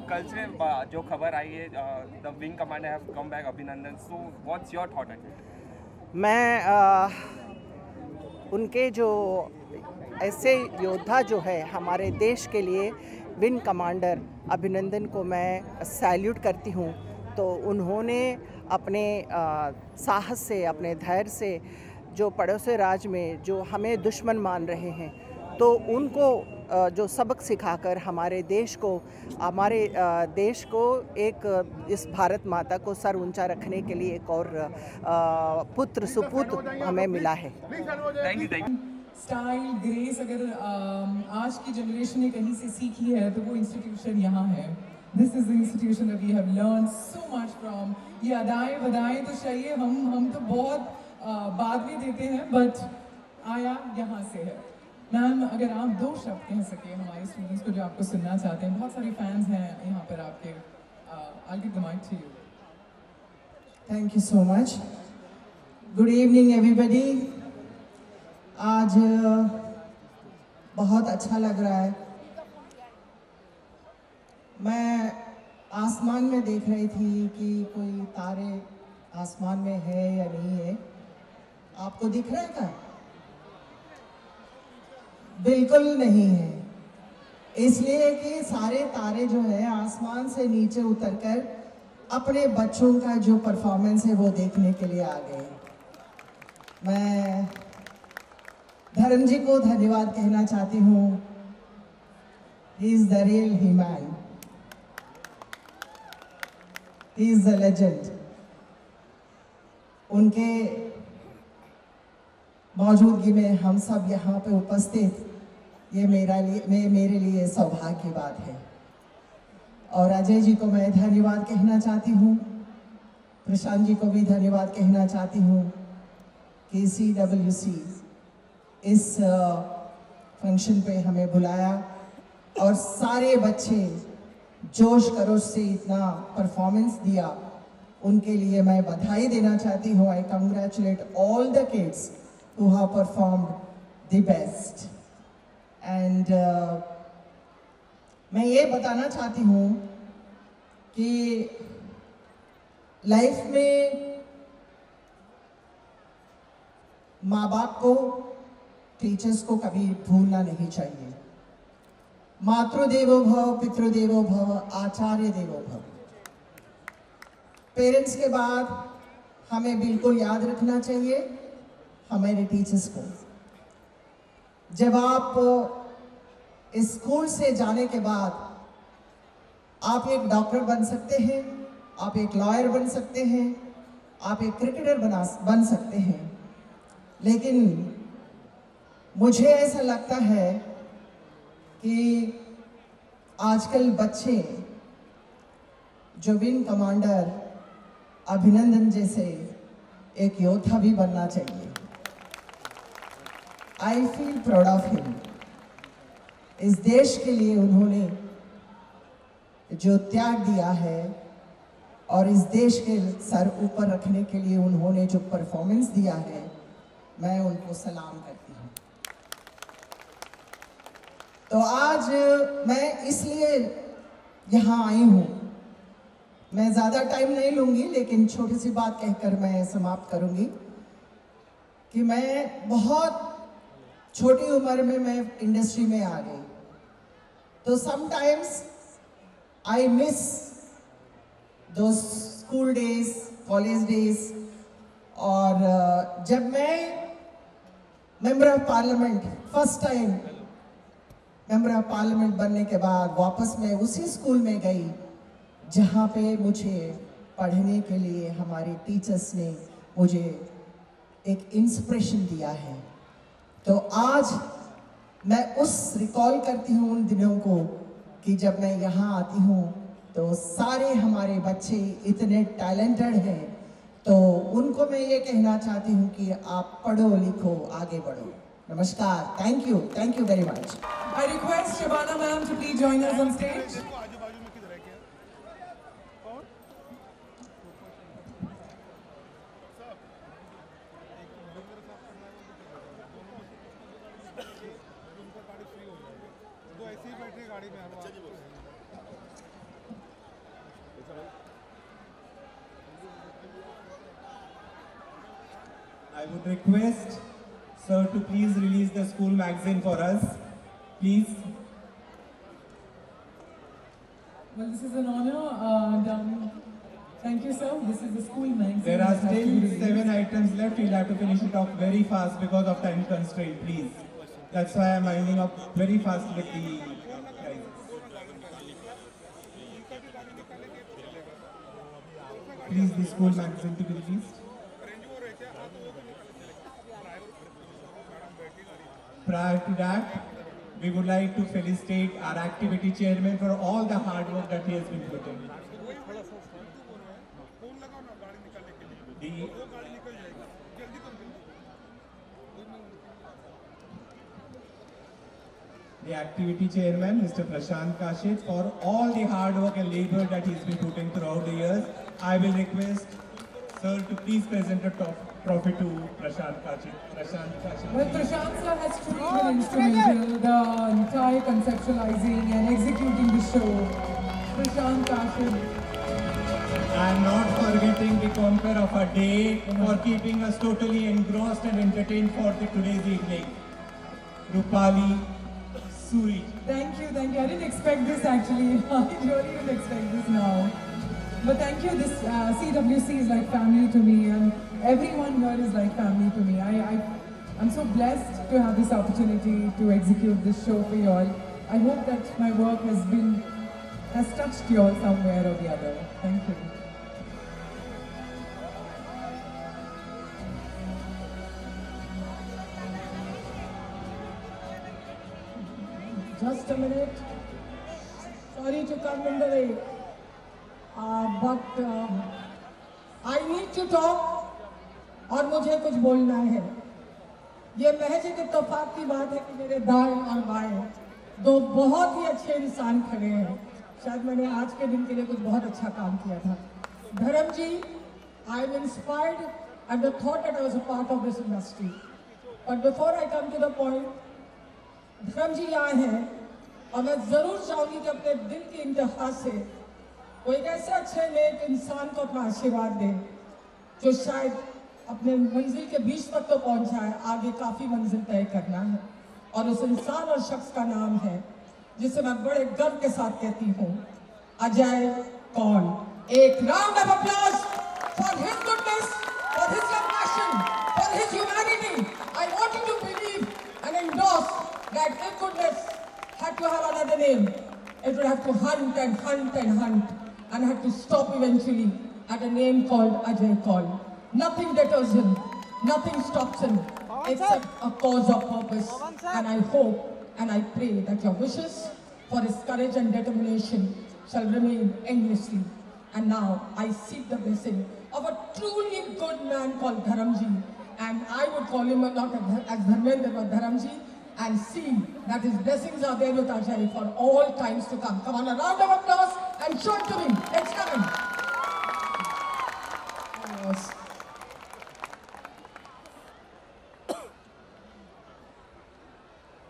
कल से जो खबर आई है, the wing commander have come back, Abhinandan, so what's your thought on it? मैं उनके जो ऐसे योद्धा जो है हमारे देश के लिए, विंग कमांडर अभिनंदन को मैं सैल्यूट करती हूँ। तो उन्होंने अपने साहस से, अपने धैर्य से जो पड़ोसी राज्य में जो हमें दुश्मन मान रहे हैं, तो उनको जो सबक सिखाकर हमारे देश को एक इस भारत माता को सर ऊंचा रखने के लिए एक और पुत्र सुपुत्र हमें मिला है। Thank you. स्टाइल, ग्रेस अगर आज की जनरेशन ने कहीं से सीखी है तो वो इंस्टीट्यूशन यहाँ है। This is the institution that we have learn so much from. ये अदाएं बधाएं तो चाहिए, हम तो बहुत बाद में देते हैं, बट आया यहाँ से है। मैम, अगर आप 2 शब्द कह सके हमारे स्टूडेंट्स को जो आपको सुनना चाहते हैं, बहुत सारे फैंस हैं यहाँ पर आपके। I'll give the mic to you. Thank you so much. Good evening everybody. आज बहुत अच्छा लग रहा है। मैं आसमान में देख रही थी कि कोई तारे आसमान में है या नहीं है। आपको दिख रहा है क्या? बिल्कुल नहीं है, इसलिए कि सारे तारे जो है आसमान से नीचे उतरकर अपने बच्चों का जो परफॉर्मेंस है वो देखने के लिए आ गए। मैं धर्म जी को धन्यवाद कहना चाहती हूँ। He is the real human, he is the legend. उनके मौजूदगी में हम सब यहाँ पे उपस्थित, ये मेरे लिए सौभाग्य की बात है। और अजय जी को मैं धन्यवाद कहना चाहती हूँ, प्रशांत जी को भी धन्यवाद कहना चाहती हूँ कि CWC इस फंक्शन पे हमें बुलाया और सारे बच्चे जोश खरोश से इतना परफॉर्मेंस दिया, उनके लिए मैं बधाई देना चाहती हूँ। आई congratulate all the kids who have performed the best. And मैं ये बताना चाहती हूँ कि लाइफ में माँ बाप को, टीचर्स को कभी भूलना नहीं चाहिए। मातृदेवो भव, पितृदेवो भव, आचार्य देवो भव। पेरेंट्स के बाद हमें बिल्कुल याद रखना चाहिए हमारे टीचर्स को। जब आप इस स्कूल से जाने के बाद आप एक डॉक्टर बन सकते हैं, आप एक लॉयर बन सकते हैं, आप एक क्रिकेटर बन सकते हैं, लेकिन मुझे ऐसा लगता है कि आजकल बच्चे जो विंग कमांडर अभिनंदन जैसे एक योद्धा भी बनना चाहिए। I feel proud of him. इस देश के लिए उन्होंने जो त्याग दिया है और इस देश के सर ऊपर रखने के लिए उन्होंने जो परफॉर्मेंस दिया है, मैं उनको सलाम करती हूँ। तो आज मैं इसलिए यहाँ आई हूँ। मैं ज़्यादा टाइम नहीं लूँगी, लेकिन छोटी सी बात कहकर मैं समाप्त करूँगी कि मैं बहुत छोटी उम्र में मैं इंडस्ट्री में आ गई। तो समटाइम्स आई मिस दो स्कूल डेज, कॉलेज डेज। और जब मैं member of parliament, first time member of parliament बनने के बाद वापस मैं उसी स्कूल में गई जहाँ पे मुझे पढ़ने के लिए हमारे टीचर्स ने मुझे एक इंस्पिरेशन दिया है। तो आज मैं रिकॉल करती हूँ उन दिनों को कि जब मैं यहाँ आती हूँ तो सारे हमारे बच्चे इतने टैलेंटेड हैं। तो उनको मैं ये कहना चाहती हूँ कि आप पढ़ो लिखो, आगे बढ़ो। नमस्कार, thank you very much. I request Shabana ma'am to please join us on stage. ऐसे ही बैठे गाड़ी में। would request sir to please release the school magazine for us. Please. Well, this is an honor done. Thank you, sir. This is the school magazine. There are still 7 items left. We'll have to finish it off very fast because of time constraint, please. That's why I'm winding up very fast with the prizes. Please, the school magazine to be released. Prior to that, we would like to felicitate our activity chairman for all the hard work that he has been putting. The activity chairman, Mr. Prashant Kashit, for all the hard work and labor that he's been putting throughout the years. I will request sir to please present the trophy to Prashant Kashit. Well, Prashant sir has truly been instrumental, the entire conceptualizing and executing the show. Prashant Kashit. And not forgetting the conquer of a day for keeping us totally engrossed and entertained for today's evening. Rupali Suri. Thank you, thank you. I didn't expect this actually. I really didn't expect this now. But thank you, this CWC is like family to me, and everyone here is like family to me. I'm so blessed to have this opportunity to execute this show for you all. I hope that my work has touched you all somewhere or the other. Thank you. Just a minute. Sorry to come in the way, but I need to talk और मुझे कुछ बोलना है। ये महज एक इत्तेफाक की बात है कि मेरे दाएं और बाएं दो बहुत ही अच्छे इंसान खड़े हैं। शायद मैंने आज के दिन के लिए कुछ बहुत अच्छा काम किया था। धर्म जी, I am inspired at the thought that I was a part of this industry. But before I come to the point, धर्म जी यहाँ हैं और मैं जरूर चाहूंगी कि अपने दिल की इंतहा से कोई ऐसे अच्छे नेक इंसान को अपना आशीर्वाद दे जो शायद अपने मंजिल के बीच तक तो पहुंचा है, आगे काफी मंजिल तय करना है। और उस इंसान और शख्स का नाम है जिसे मैं बड़े गर्व के साथ कहती हूँ, अजय कौल। एक round of applause for his goodness, for his compassion, for his humanity. I want you to believe and endorse that if goodness had to have another name, it would have to hunt and hunt and hunt and had to stop eventually at a name called Ajay Kaul. Nothing deters him, nothing stops him except a cause or purpose. And I hope and I pray that your wishes for his courage and determination shall remain endlessly. And now I seek the blessing of a truly good man called Dharamji. And I would call him not as Dharmendra but Dharamji, and see that his blessings are there with Ajay for all times to come. Come on, a round of applause and show it to me. It's coming. Yes.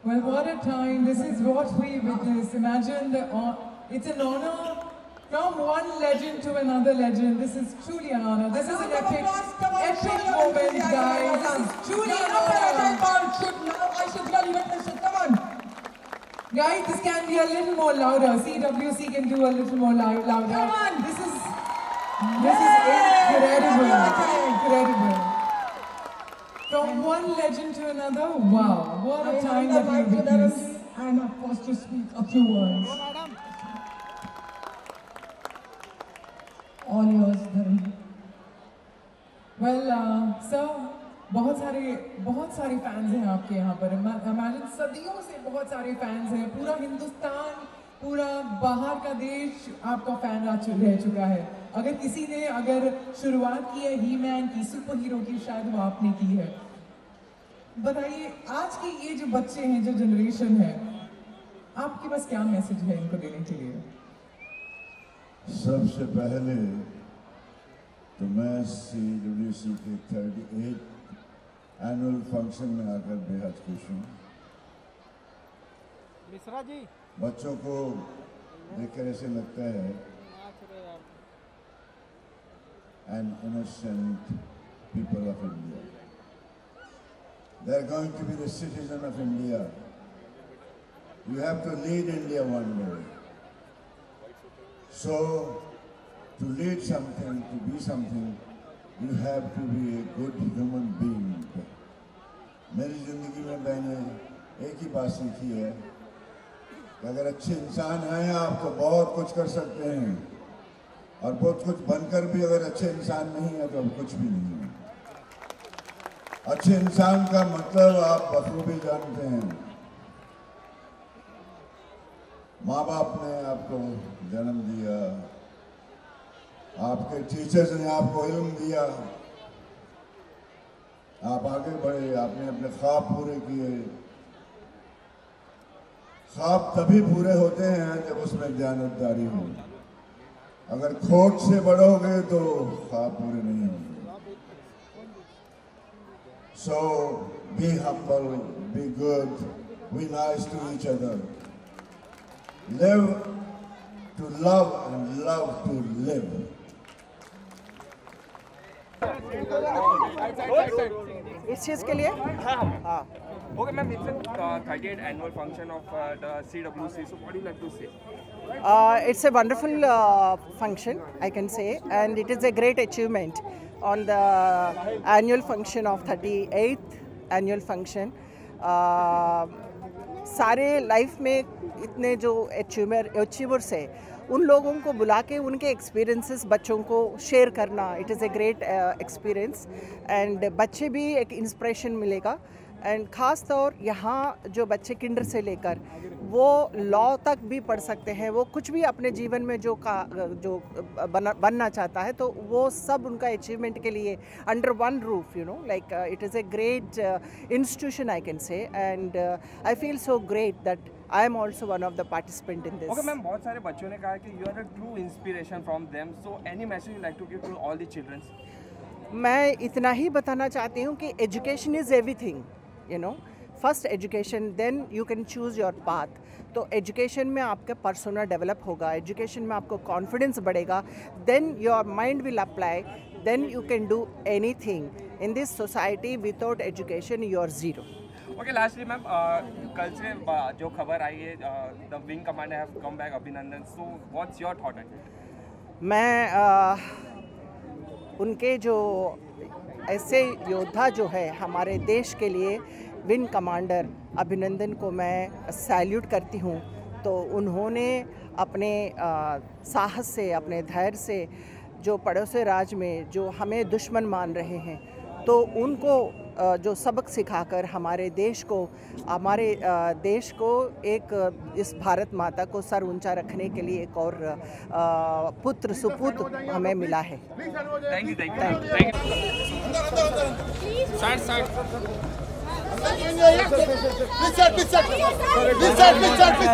Well, what a time. This is what we witness. Imagine it's an honor from one legend to another legend. This is truly an honor. This is an epic moment, guys. This is truly an honor. I should really witness it. Come on. Guys, this can be a little more louder. CWC can do a little more louder. Come on. This is incredible. Incredible. From one legend to another, wow, what a time that we witnessed. I am forced to speak a few words. All yours, Dharamji. Well, sir, बहुत सारे fans हैं आपके यहाँ पर। Imagine सदियों से बहुत सारे फैंस हैं। पूरा हिंदुस्तान, पूरा बाहर का देश आपका फैन रह चुका है। अगर किसी ने शुरुआत की है ही मैन की, सुपर हीरो की, शायद वो आपने की है। बताइए, आज की ये जो बच्चे हैं, जो जनरेशन है, आपके पास क्या मैसेज है इनको देने के लिए? सबसे पहले तो मैं CWC के 38 एनुअल फंक्शन में आकर बेहद खुश हूँ। मिश्रा जी, बच्चों को देखकर ऐसे लगता है an innocent people of India. They're going to be the citizen of India. You have to lead India one day. So, to lead something, to be something, you have to be a good human being. मेरी ज़िंदगी में मैंने एक ही बात सीखी है कि अगर अच्छे इंसान हैं आप तो बहुत कुछ कर सकते हैं, और बहुत कुछ बनकर भी अगर अच्छे इंसान नहीं है तो कुछ भी नहीं है। अच्छे इंसान का मतलब आप बखूबी जानते हैं। माँ बाप ने आपको जन्म दिया, आपके टीचर्स ने आपको इल्म दिया, आप आगे बढ़े, आपने अपने ख्वाब पूरे किए। ख्वाब तभी पूरे होते हैं जब उसमें दयानतदारी हो। अगर खोट से बढ़ोगे तो ख्वाब पूरे नहीं होंगे। So be humble, be good, be nice to each other. Live to love and love to live. इस चीज़ के लिए हाँ Okay, ma'am, it's a 38th annual function of the CWC. So, what do you like to say? It's a wonderful function, I can say, and it is a great achievement on the annual function of 38th annual function. सारे life में इतने जो achievers है उन लोगों को बुला के उनके एक्सपीरियंसेस बच्चों को शेयर करना, it is a great experience and बच्चे भी एक इंस्पिरेशन मिलेगा। एंड ख़ास तौर यहाँ जो बच्चे किंडर से लेकर वो लॉ तक भी पढ़ सकते हैं, वो कुछ भी अपने जीवन में जो बनना चाहता है तो वो सब उनका अचीवमेंट के लिए under one roof, you know, like it is a great institution I can say, and I feel so great that I am also one of the participant in this. Okay, ma'am, बहुत सारे बच्चों ने कहा कि you are a true inspiration from them. So, any message you like to give to all the children? मैं इतना ही बताना चाहती हूँ कि education is everything, you know. First education, then you can choose your path. तो education में आपका persona develop होगा, education में आपको confidence बढ़ेगा, then your mind will apply, then you can do anything. In this society, without education, you are zero. Okay, lastly, ma'am, कल से जो खबर आई है, the wing commander have come back, अभिनंदन. So, what's your thought on it? मैं उनके जो ऐसे योद्धा जो है हमारे देश के लिए, विंग कमांडर अभिनंदन को मैं सैल्यूट करती हूँ। तो उन्होंने अपने साहस से, अपने धैर्य से जो पड़ोसी राज में जो हमें दुश्मन मान रहे हैं, तो उनको जो सबक सिखाकर हमारे देश को एक इस भारत माता को सर ऊंचा रखने के लिए एक और पुत्र सुपुत्र हमें मिला है।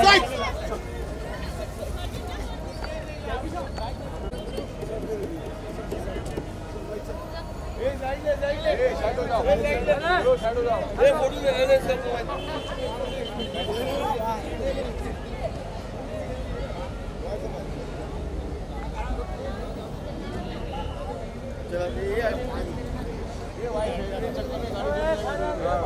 Thank you.